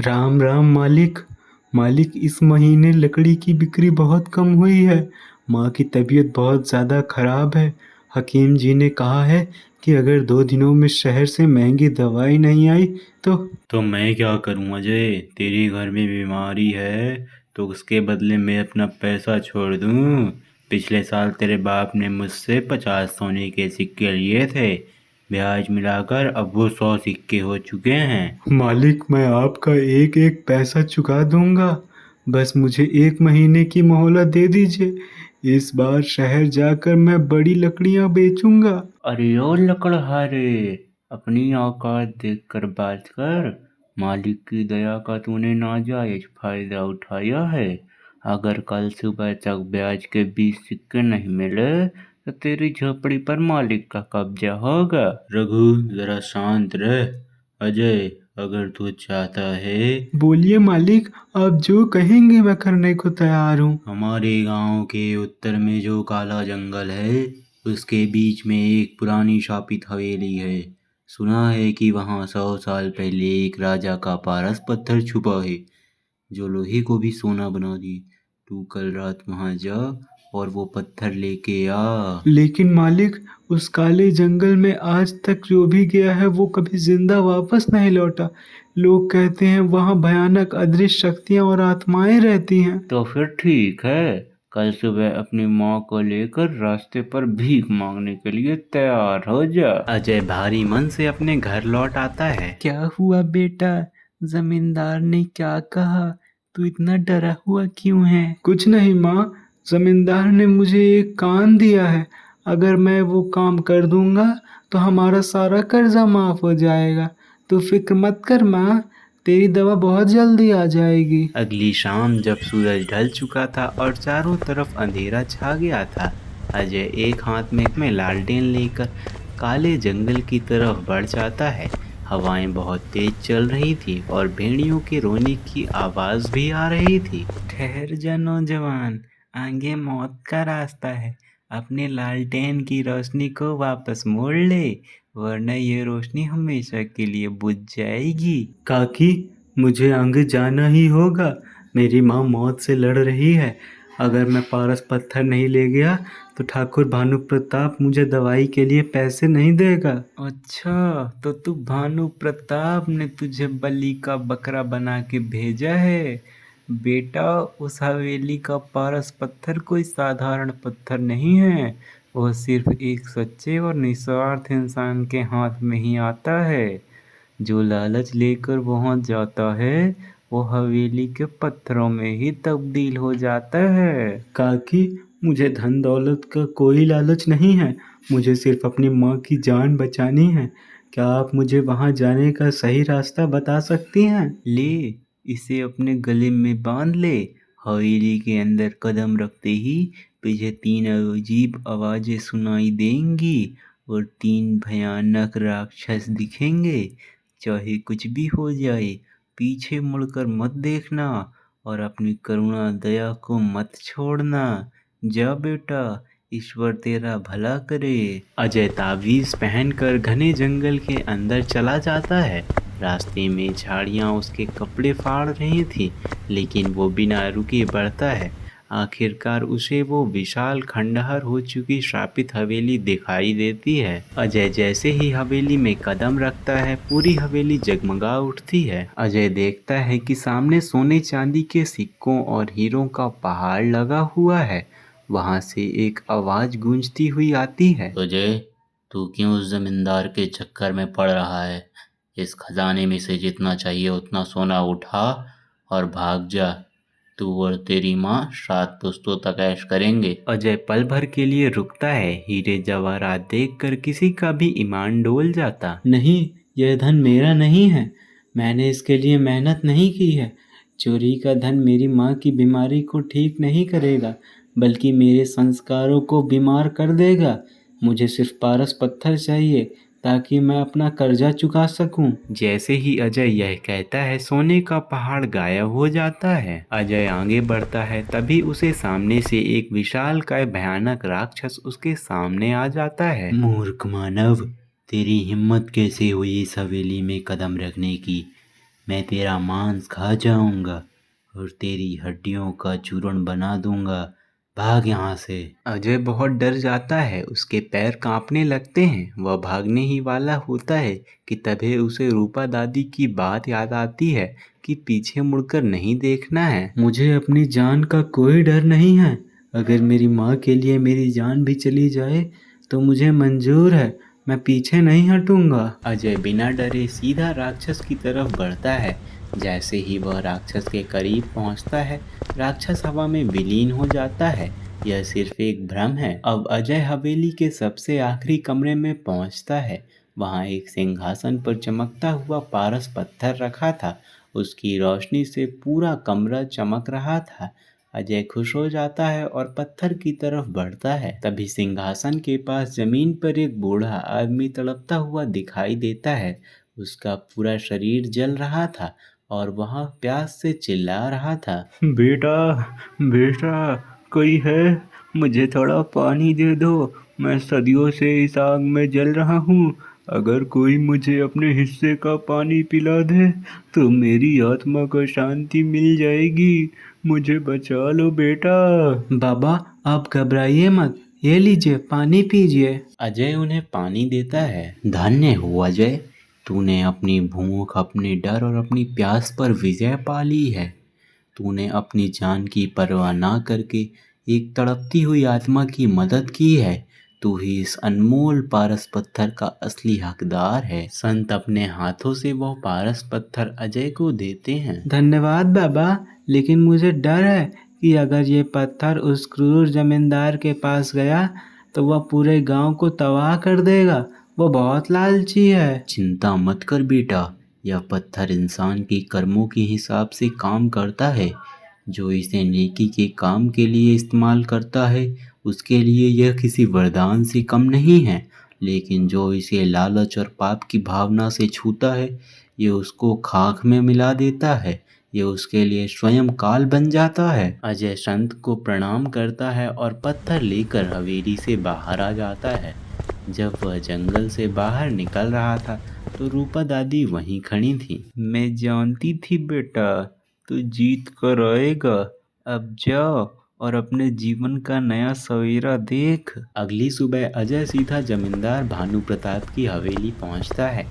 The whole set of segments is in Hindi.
राम राम मालिक। मालिक, इस महीने लकड़ी की बिक्री बहुत कम हुई है। माँ की तबीयत बहुत ज़्यादा खराब है। हकीम जी ने कहा है कि अगर 2 दिनों में शहर से महंगी दवाई नहीं आई तो मैं क्या करूं अजय? तेरे घर में बीमारी है तो उसके बदले मैं अपना पैसा छोड़ दूं? पिछले साल तेरे बाप ने मुझसे 50 सोने के सिक्के लिए थे। ब्याज मिलाकर अब वो 100 सिक्के हो चुके हैं। मालिक, मैं आपका एक एक पैसा चुका दूंगा। बस मुझे 1 महीने की मोहलत दे दीजिए। इस बार शहर जाकर मैं बड़ी लकड़ियां बेचूंगा। अरे ओ लकड़हारे, अपनी औकात देखकर बात कर। मालिक की दया का तूने नाजायज फायदा उठाया है। अगर कल सुबह तक ब्याज के 20 सिक्के नहीं मिले तो तेरी झोपड़ी पर मालिक का कब्जा होगा। रघु, जरा शांत रह। अजय, अगर तू चाहता है। बोलिए मालिक, आप जो कहेंगे मैं करने को तैयार हूँ। हमारे गांव के उत्तर में जो काला जंगल है उसके बीच में एक पुरानी शापित हवेली है। सुना है कि वहाँ 100 साल पहले एक राजा का पारस पत्थर छुपा है जो लोहे को भी सोना बना दी। तू कल रात वहां जा और वो पत्थर लेके आ। लेकिन मालिक, उस काले जंगल में आज तक जो भी गया है वो कभी जिंदा वापस नहीं लौटा। लोग कहते हैं वहां भयानक अदृश्य शक्तियां और आत्माएं रहती हैं। तो फिर ठीक है, कल सुबह अपनी माँ को लेकर रास्ते पर भीख मांगने के लिए तैयार हो जा। अजय भारी मन से अपने घर लौट आता है। क्या हुआ बेटा? जमींदार ने क्या कहा? तू इतना डरा हुआ क्यों है? कुछ नहीं माँ, जमींदार ने मुझे एक काम दिया है। अगर मैं वो काम कर दूंगा तो हमारा सारा कर्जा माफ हो जाएगा। तू फिक्र मत कर माँ, तेरी दवा बहुत जल्दी आ जाएगी। अगली शाम जब सूरज ढल चुका था और चारों तरफ अंधेरा छा गया था, अजय एक हाथ में लालटेन लेकर काले जंगल की तरफ बढ़ जाता है। हवाएं बहुत तेज चल रही थी और भेड़ियों के रोने की आवाज भी आ रही थी। ठहर जा नौजवान, आगे मौत का रास्ता है। अपने लालटेन की रोशनी को वापस मोड़ ले, वरना ये रोशनी हमेशा के लिए बुझ जाएगी। काकी, मुझे आगे जाना ही होगा। मेरी माँ मौत से लड़ रही है। अगर मैं पारस पत्थर नहीं ले गया तो ठाकुर भानु प्रताप मुझे दवाई के लिए पैसे नहीं देगा। अच्छा, तो तू भानु प्रताप ने तुझे बलि का बकरा बना के भेजा है। बेटा, उस हवेली का पारस पत्थर कोई साधारण पत्थर नहीं है। वह सिर्फ एक सच्चे और निस्वार्थ इंसान के हाथ में ही आता है। जो लालच लेकर वहां जाता है वो हवेली के पत्थरों में ही तब्दील हो जाता है। काकी, मुझे धन दौलत का कोई लालच नहीं है। मुझे सिर्फ अपनी माँ की जान बचानी है। क्या आप मुझे वहां जाने का सही रास्ता बता सकती हैं? ले, इसे अपने गले में बांध ले। हवेली के अंदर कदम रखते ही तुझे 3 अजीब आवाजें सुनाई देंगी और 3 भयानक राक्षस दिखेंगे। चाहे कुछ भी हो जाए, पीछे मुड़कर मत देखना और अपनी करुणा दया को मत छोड़ना। जा बेटा, ईश्वर तेरा भला करे। अजय तावीज पहनकर घने जंगल के अंदर चला जाता है। रास्ते में झाड़ियां उसके कपड़े फाड़ रही थी, लेकिन वो बिना रुके बढ़ता है। आखिरकार उसे वो विशाल खंडहर हो चुकी श्रापित हवेली दिखाई देती है। अजय जैसे ही हवेली में कदम रखता है, पूरी हवेली जगमगा उठती है। अजय देखता है कि सामने सोने चांदी के सिक्कों और हीरों का पहाड़ लगा हुआ है। वहां से एक आवाज गूंजती हुई आती है। अजय, तू क्यों उस जमींदार के चक्कर में पड़ रहा है? इस खजाने में से जितना चाहिए उतना सोना उठा और भाग जा। तू और तेरी माँ 7 पुश्तों तक ऐश करेंगे। अजय पल भर के लिए रुकता है। हीरे जवाहरात देखकर किसी का भी ईमान डोल जाता। नहीं, यह धन मेरा नहीं है। मैंने इसके लिए मेहनत नहीं की है। चोरी का धन मेरी माँ की बीमारी को ठीक नहीं करेगा, बल्कि मेरे संस्कारों को बीमार कर देगा। मुझे सिर्फ पारस पत्थर चाहिए ताकि मैं अपना कर्जा चुका सकूं। जैसे ही अजय यह कहता है, सोने का पहाड़ गायब हो जाता है। अजय आगे बढ़ता है, तभी उसे सामने से एक विशालकाय भयानक राक्षस उसके सामने आ जाता है। मूर्ख मानव, तेरी हिम्मत कैसे हुई इस हवेली में कदम रखने की? मैं तेरा मांस खा जाऊंगा और तेरी हड्डियों का चूर्ण बना दूंगा। भाग यहाँ से। अजय बहुत डर जाता है, उसके पैर कांपने लगते हैं। वह भागने ही वाला होता है कि तभी उसे रूपा दादी की बात याद आती है कि पीछे मुड़कर नहीं देखना है। मुझे अपनी जान का कोई डर नहीं है। अगर मेरी माँ के लिए मेरी जान भी चली जाए तो मुझे मंजूर है, मैं पीछे नहीं हटूंगा। अजय बिना डरे सीधा राक्षस की तरफ बढ़ता है। जैसे ही वह राक्षस के करीब पहुंचता है, राक्षस हवा में विलीन हो जाता है। यह सिर्फ एक भ्रम है। अब अजय हवेली के सबसे आखिरी कमरे में पहुंचता है। वहां एक सिंहासन पर चमकता हुआ पारस पत्थर रखा था। उसकी रोशनी से पूरा कमरा चमक रहा था। अजय खुश हो जाता है और पत्थर की तरफ बढ़ता है। तभी सिंहासन के पास जमीन पर एक बूढ़ा आदमी तड़पता हुआ दिखाई देता है। उसका पूरा शरीर जल रहा था और वह प्यास से चिल्ला रहा था। बेटा, बेटा, कोई है? मुझे थोड़ा पानी दे दो। मैं सदियों से इस आग में जल रहा हूँ। अगर कोई मुझे अपने हिस्से का पानी पिला दे तो मेरी आत्मा को शांति मिल जाएगी। मुझे बचा लो बेटा। बाबा, आप घबराइए मत, ये लीजिए पानी पीजिए। अजय उन्हें पानी देता है। धन्य हो अजय, तूने अपनी भूख, अपने डर और अपनी प्यास पर विजय पा ली है। तूने अपनी जान की परवाह ना करके एक तड़पती हुई आत्मा की मदद की है। तू ही इस अनमोल पारस पत्थर का असली हकदार है। संत अपने हाथों से वह पारस पत्थर अजय को देते हैं। धन्यवाद बाबा, लेकिन मुझे डर है कि अगर ये पत्थर उस क्रूर जमींदार के पास गया तो वह पूरे गांव को तबाह कर देगा। वो बहुत लालची है। चिंता मत कर बेटा, यह पत्थर इंसान के कर्मों के हिसाब से काम करता है। जो इसे नेकी के काम के लिए इस्तेमाल करता है, उसके लिए यह किसी वरदान से कम नहीं है। लेकिन जो इसे लालच और पाप की भावना से छूता है, ये उसको खाक में मिला देता है। ये उसके लिए स्वयं काल बन जाता है। अजय संत को प्रणाम करता है और पत्थर लेकर हवेली से बाहर आ जाता है। जब वह जंगल से बाहर निकल रहा था तो रूपा दादी वहीं खड़ी थी। मैं जानती थी बेटा, तू जीत कर आएगा। अब जाओ और अपने जीवन का नया सवेरा देख। अगली सुबह अजय सीधा जमींदार भानु प्रताप की हवेली पहुंचता है।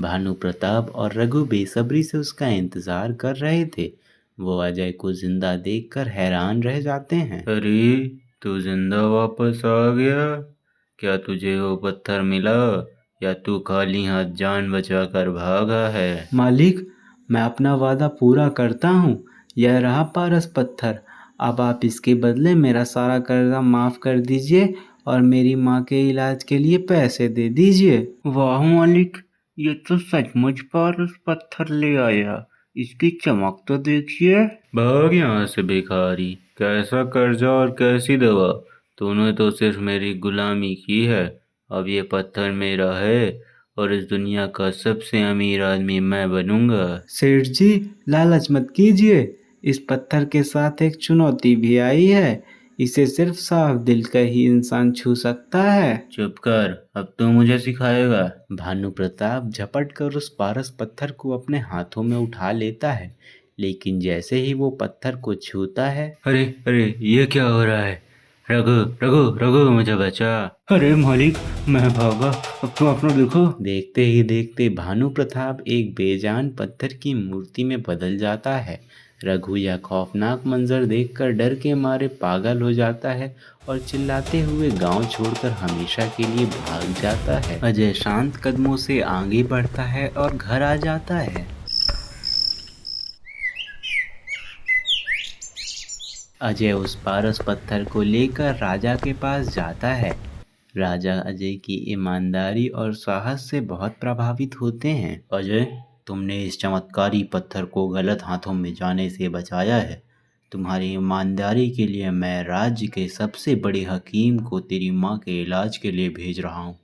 भानु प्रताप और रघु बेसब्री से उसका इंतजार कर रहे थे। वो अजय को जिंदा देखकर हैरान रह जाते हैं। अरे, तू जिंदा वापस आ गया? क्या तुझे वो पत्थर मिला या तू खाली हाथ जान बचा कर भागा है? मालिक, मैं अपना वादा पूरा करता हूँ। यह रहा पारस पत्थर। अब आप इसके बदले मेरा सारा कर्जा माफ कर दीजिए और मेरी माँ के इलाज के लिए पैसे दे दीजिए। वाह मालिक, ये तो सचमुच पारस पत्थर ले आया। इसकी चमक तो देखिए। भाग यहाँ से भिखारी। कैसा कर्जा और कैसी दवा? तूने तो सिर्फ मेरी गुलामी की है। अब ये पत्थर मेरा है और इस दुनिया का सबसे अमीर आदमी मैं बनूंगा। सेठ जी, लालच मत कीजिए। इस पत्थर के साथ एक चुनौती भी आई है। इसे सिर्फ साफ दिल का ही इंसान छू सकता है। चुप कर, अब तू मुझे सिखाएगा। भानु प्रताप झपट कर उस पारस पत्थर को अपने हाथों में उठा लेता है। लेकिन जैसे ही वो पत्थर को छूता है, अरे अरे, ये क्या हो रहा है? रघु, रघु, रघु, मुझे बचा। अरे मालिक, मैं भागा। अब तुम अपना देखो। देखते ही देखते भानु प्रताप एक बेजान पत्थर की मूर्ति में बदल जाता है। रघु यह खौफनाक मंजर देखकर डर के मारे पागल हो जाता है और चिल्लाते हुए गांव छोड़कर हमेशा के लिए भाग जाता है। अजय शांत कदमों से आगे बढ़ता है और घर आ जाता है। अजय उस पारस पत्थर को लेकर राजा के पास जाता है। राजा अजय की ईमानदारी और साहस से बहुत प्रभावित होते हैं। अजय, तुमने इस चमत्कारी पत्थर को गलत हाथों में जाने से बचाया है। तुम्हारी ईमानदारी के लिए मैं राज्य के सबसे बड़े हकीम को तेरी माँ के इलाज के लिए भेज रहा हूँ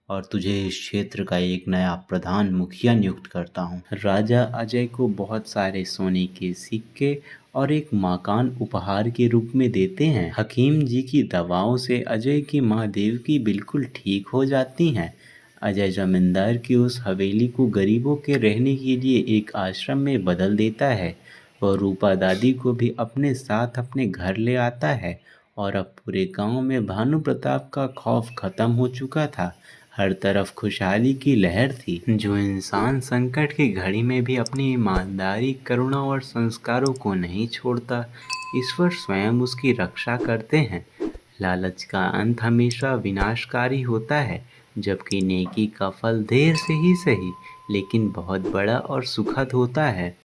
और तुझे इस क्षेत्र का एक नया प्रधान मुखिया नियुक्त करता हूँ। राजा अजय को बहुत सारे सोने के सिक्के और एक मकान उपहार के रूप में देते हैं। हकीम जी की दवाओं से अजय की माँ देवकी बिल्कुल ठीक हो जाती हैं। अजय जमींदार की उस हवेली को गरीबों के रहने के लिए एक आश्रम में बदल देता है। वह रूपा दादी को भी अपने साथ अपने घर ले आता है और अब पूरे गांव में भानु प्रताप का खौफ खत्म हो चुका था। हर तरफ खुशहाली की लहर थी। जो इंसान संकट की घड़ी में भी अपनी ईमानदारी, करुणा और संस्कारों को नहीं छोड़ता, ईश्वर स्वयं उसकी रक्षा करते हैं। लालच का अंत हमेशा विनाशकारी होता है, जबकि नेकी का फल देर से ही सही लेकिन बहुत बड़ा और सुखद होता है।